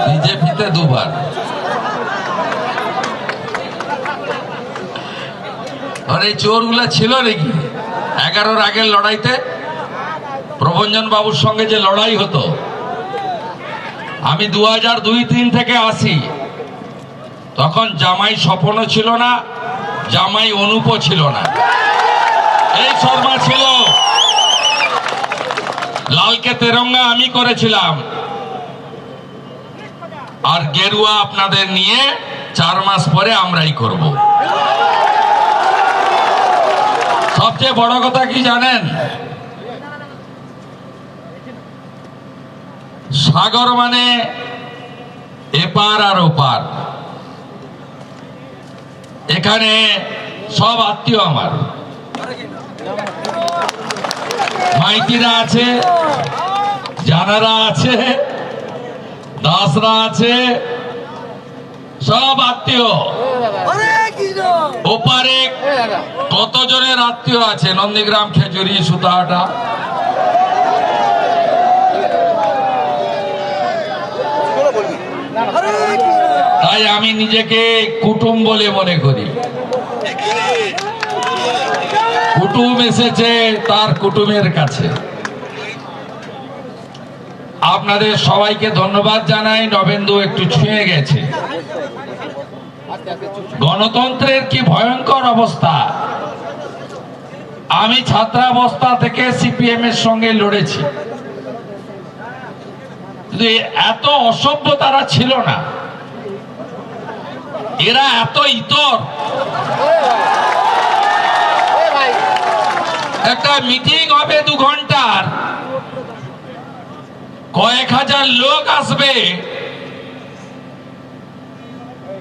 বিজেপিতে দুবার। আর এই চোরগুলা ছিল নাকি 11-র আগের লড়াইতে? প্রভঞ্জন বাবুর সঙ্গে যে লড়াই হতো, আমি 2002-03 থেকে আসি, তখন জামাই স্বপনও ছিল না, জামাই অনুপও ছিল না, এই শর্মা ছিল। লালকে তেরঙ্গা আমি করেছিলাম, আর গেরুয়া আপনাদের নিয়ে 4 মাস পরে আমরাই করব। সবচেয়ে বড় কথা কি জানেন? সাগর মানে এপার আর ওপার। এখানে সব আত্মীয় আমার, মাইতিরা আছে, জানারা আছে, দাসরা আছে, সব আত্মীয়। ওপারে কত জনের আত্মীয় আছে, নন্দীগ্রাম, খেজুরি, সুতাহাটা। তাই আমি নিজেকে কুটুম বলে মনে করি। কুটুম এসেছে তার কুটুমের কাছে। আপনাদের সবাইকে ধন্যবাদ জানাই। নবেন্দু একটু ছুঁয়ে গেছে। গণতন্ত্রের কি ভয়ঙ্কর অবস্থা। আমি ছাত্রাবস্থা থেকে সিপিএম এর সঙ্গে লড়েছি, কিন্তু এত অসভ্য তারা ছিল না। এরা এত ইতর। একটা মিটিং হবে 2 ঘন্টার, কয়েক হাজার লোক আসবে।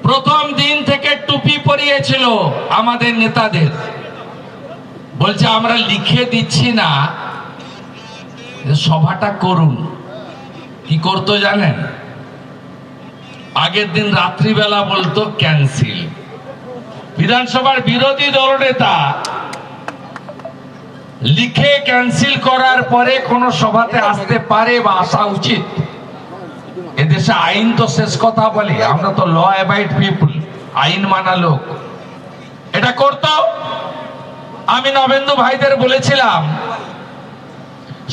প্রথম দিন থেকে টুপি পরিয়েছিল আমাদের নেতাদের, বলছে আমরা লিখে দিচ্ছি না, সভাটা করুন। কি করতো জানেন? আগের দিন রাত্রিবেলা বলতো ক্যান্সেল। বিধানসভার বিরোধী দলনেতা লিখে ক্যান্সেল করার পরে কোন সভাতে আসতে পারে বা আসা উচিত। এদেশে আইন তো শেষ কথা বলে, আমরা তো ল অ্যাবাইড পিপল, আইন মানা লোক। এটা করতো। আমি নবেন্দু ভাইদের বলেছিলাম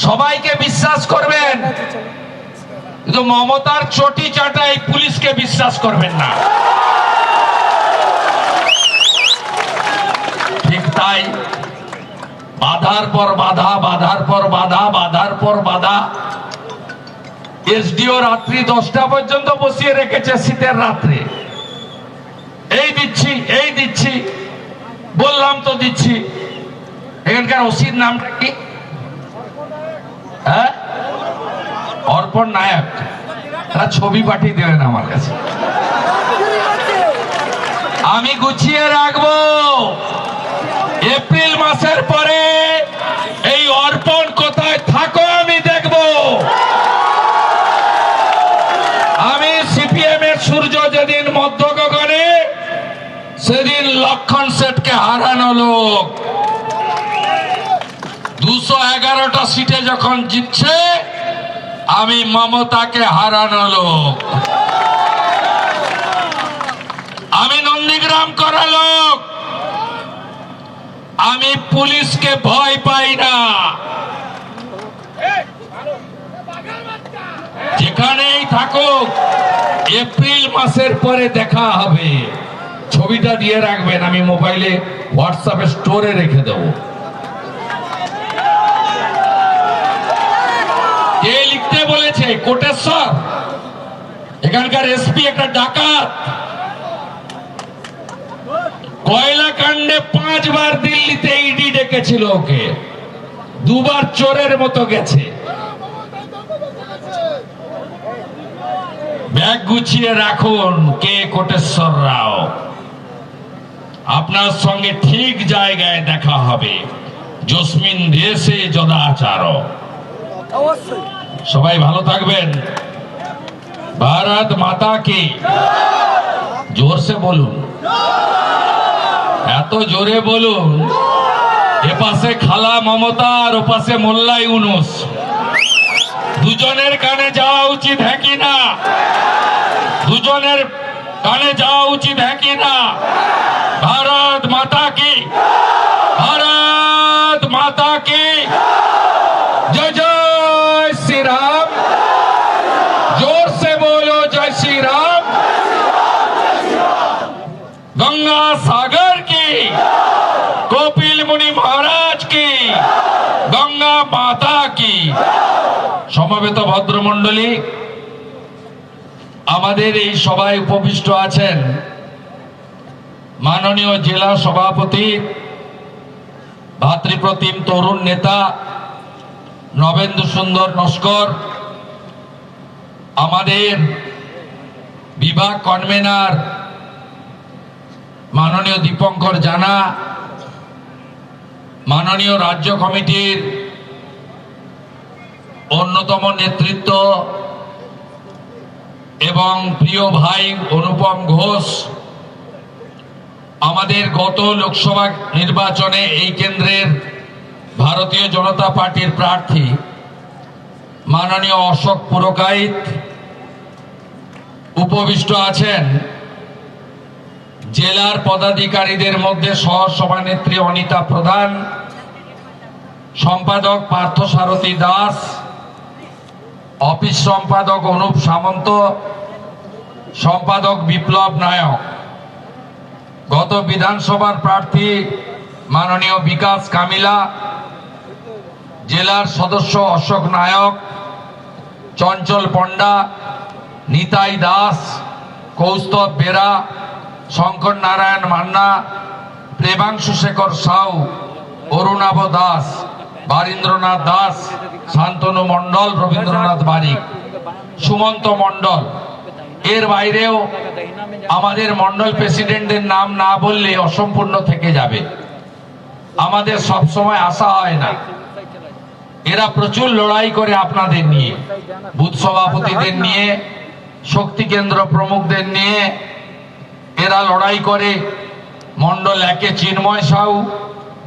সবাইকে বিশ্বাস করবেন, কিন্তু মমতার চটি চাটাই পুলিশকে বিশ্বাস করবেন না। ঠিক তাই, বাধার পর বাধা, বাধার পর বাধা, বাধার পর বাধা। এসডিও রাত্রি 10টা পর্যন্ত বসিয়ে রেখেছে শীতের রাত্রে। এই দিচ্ছি, এই দিচ্ছি, বললাম তো দিচ্ছি। এখানকার ওসির নামটা কি? হ্যাঁ, অর্পণ নায়ক। তারা ছবি পাঠিয়ে দেবেন আমার কাছে, আমি গুছিয়ে রাখবো। এপ্রিল মাসের পরে এই অর্পণ কোথায় থাকো আমি দেখব। আমি সিপিএম এর সূর্য যেদিন মধ্য গগনে, সেদিন লক্ষণ সেটকে হারানো লোক। 211টা সিটে যখন জিতছে, আমি মমতাকে হারানো লোক। আমি নন্দীগ্রাম করা লোক। আমি পুলিশকে ভয় পাই না। যেখানেই থাকুক, এপ্রিল মাসের পরে দেখা হবে। ছবিটা দিয়ে রাখবেন, আমি মোবাইলে হোয়াটসঅ্যাপে স্টোরে রেখে দেব। কে লিখতে বলেছে? কোটেশ্বর, এখানকার এসপি একটা ডাকাত। কয়লা কাণ্ডে 5 বার দিল্লিতে ইডি ডেকেছিল ওকে, 2 বার চোরের মতো গেছে। ব্যাগ গুছিয়ে রাখুন। কে কোটেশ্বর রাও, আপনার সঙ্গে ঠিক জায়গায় দেখা হবে। জসমিন দেশে যদাচার। সবাই ভালো থাকবেন। ভারত মাতা কি। জোরসে বলুন, এত জোরে বলুন। এপাশে খালা মমতা আর ওপাশে মোল্লা ইউনুস, দুজনের কানে যাওয়া উচিত, হ্যাঁ কি না? জনের কানে যাওয়া উচিত, হ্যাঁ কি না? ভারত মাতা কি, ভারত মাতা কি জয়। জয় শ্রী রাম, जोर से बोलो जय श्री राम। गंगा सागर की, कपिल मुनि महाराज की, गंगा माता की। সমবেত ভদ্রমণ্ডলী, আমাদের এই সভায় উপবিষ্ট আছেন মাননীয় জেলা সভাপতি, ভাতৃপ্রতিম তরুণ নেতা নবেন্দু সুন্দর নস্কর, আমাদের বিভাগ কনভেনার মাননীয় দীপঙ্কর জানা, মাননীয় রাজ্য কমিটির অন্যতম নেতৃত্ব এবং প্রিয় ভাই অনুপম ঘোষ, আমাদের গত লোকসভা নির্বাচনে এই কেন্দ্রের ভারতীয় জনতা পার্টির প্রার্থী মাননীয় অশোক পুরকাইত, উপবিষ্ট আছেন জেলার পদাধিকারীদের মধ্যে সহ সভানেত্রী অনিতা প্রধান, সম্পাদক পার্থসারথী দাস, অফিস সম্পাদক অনুপ সামন্ত, সম্পাদক বিপ্লব নায়ক, গত বিধানসভার প্রার্থী মাননীয় বিকাশ কামিলা, জেলার সদস্য অশোক নায়ক, চঞ্চল পণ্ডা, নিতাই দাস, কৌস্তব বেরা, শঙ্কর নারায়ণ মান্না, প্রেমাংশু শেখর সাউ, অরুণাভ দাস, বারীন্দ্রনাথ দাস, শান্তনু মণ্ডল, রবীন্দ্রনাথ বারিক, সুমন্ত মণ্ডল। এর বাইরেও আমাদের মণ্ডল প্রেসিডেন্টের নাম না বললে অসম্পূর্ণ থেকে যাবে। আমাদের সব সময় আশা হয় না, এরা প্রচুর লড়াই করে আপনাদের নিয়ে, বুথ সভাপতিদের নিয়ে, শক্তি কেন্দ্র প্রমুখদের নিয়ে এরা লড়াই করে। মণ্ডল 1-এ চিন্ময় সাউ,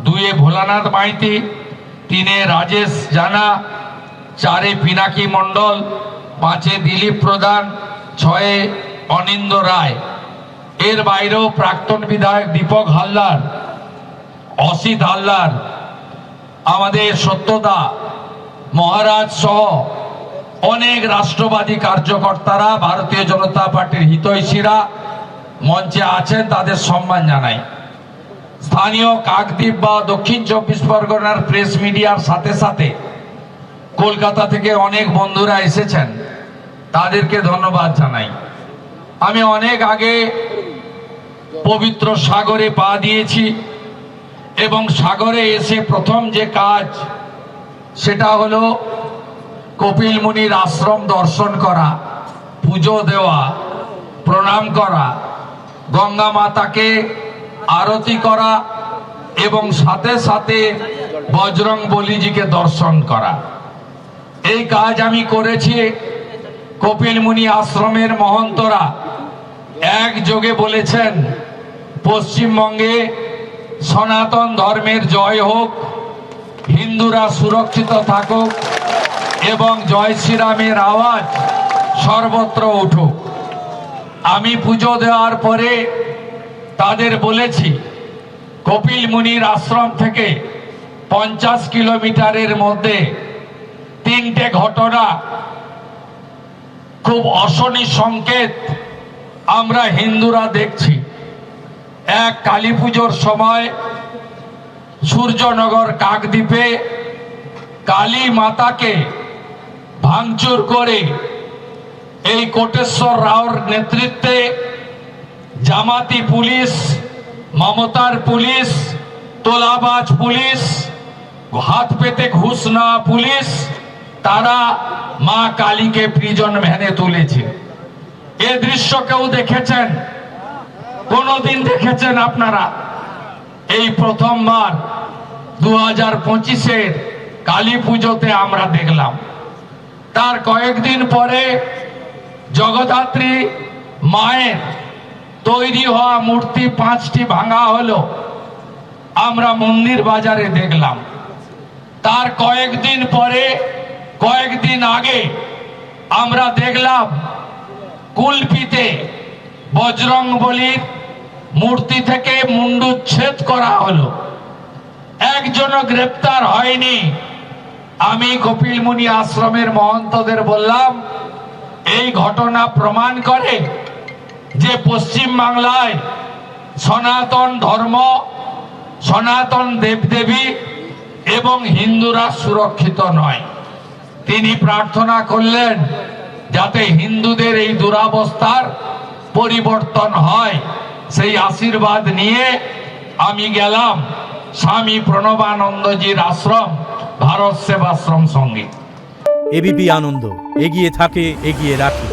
2-এ ভোলানাথ মাইতি, 3-এ রাজেশ জানা, 4-এ পিনাকি মণ্ডল, 5-এ দিলীপ প্রধান, 6-এ অনিন্দ রায়। এর বাইরেও প্রাক্তন বিধায়ক দীপক হালদার, অসিত হালদার, আমাদের সত্যদা মহারাজ সহ অনেক রাষ্ট্রবাদী কার্যকর্তারা, ভারতীয় জনতা পার্টির হিতৈষীরা মঞ্চে আছেন, তাদের সম্মান জানাই। স্থানীয় কাকদ্বীপ বা দক্ষিণ 24 পরগনার প্রেস মিডিয়ার সাথে সাথে কলকাতা থেকে অনেক বন্ধুরা এসেছেন, তাদেরকে ধন্যবাদ জানাই। আমি অনেক আগে পবিত্র সাগরে পা দিয়েছি এবং সাগরে এসে প্রথম যে কাজ সেটা হলো কপিল মুনির আশ্রম দর্শন করা, পুজো দেওয়া, প্রণাম করা, গঙ্গা মাতাকে আরতি করা এবং সাথে সাথে বজরং বলিজিকে দর্শন করা। এই কাজ আমি করেছি। কপিল মুনি আশ্রমের মহন্তরা একযোগে বলেছেন, পশ্চিমবঙ্গে সনাতন ধর্মের জয় হোক, হিন্দুরা সুরক্ষিত থাকুক এবং জয় শ্রীরামের আওয়াজ সর্বত্র উঠুক। আমি পুজো দেওয়ার পরে তাদের বলেছি, কপিল মুনির আশ্রম থেকে 50 কিলোমিটারের মধ্যে 3টে ঘটনা খুব অশনি সংকেত আমরা হিন্দুরা দেখছি। এক, কালী পুজোর সময় সূর্যনগর কাকদ্বীপে কালী মাতাকে ভাঙচুর করে এই কোটেশ্বর রাওর নেতৃত্বে জামাতি পুলিশ, মমতার পুলিশ, তোলাবাজ পুলিশ, হাত পেতে ঘুষ নেওয়া পুলিশ, তারা মা কালীকে প্রিজন ভ্যানে তুলেছে। এ দৃশ্য কেউ দেখেছেন? কোনদিন দেখেছেন আপনারা? এই প্রথমবার 2025-এর কালী পুজোতে আমরা দেখলাম। তার কয়েকদিন পরে জগদ্ধাত্রী মায়ের তৈরি হওয়া মূর্তি 5টি ভাঙা হলো, আমরা মন্দির বাজারে দেখলাম। তার কয়েকদিন পরে, কয়েকদিন আগে আমরা দেখলাম কুলপিতে বজরংবলীর মূর্তি থেকে মুন্ডুচ্ছেদ করা হলো, একজনও গ্রেপ্তার হয়নি। আমি কপিল মুনি আশ্রমের মহন্তদের বললাম, এই ঘটনা প্রমাণ করে যে পশ্চিম বাংলায় সনাতন ধর্ম, সনাতন দেবদেবী এবং হিন্দুরা সুরক্ষিত নয়। তিনি প্রার্থনা করলেন যাতে হিন্দুদের এই দুরাবস্থার পরিবর্তন হয়। সেই আশীর্বাদ নিয়ে আমি গেলাম স্বামী প্রণবানন্দজির আশ্রম, ভারত সেবাশ্রম সঙ্গীত। এবিপি আনন্দ, এগিয়ে থাকে, এগিয়ে রাখে।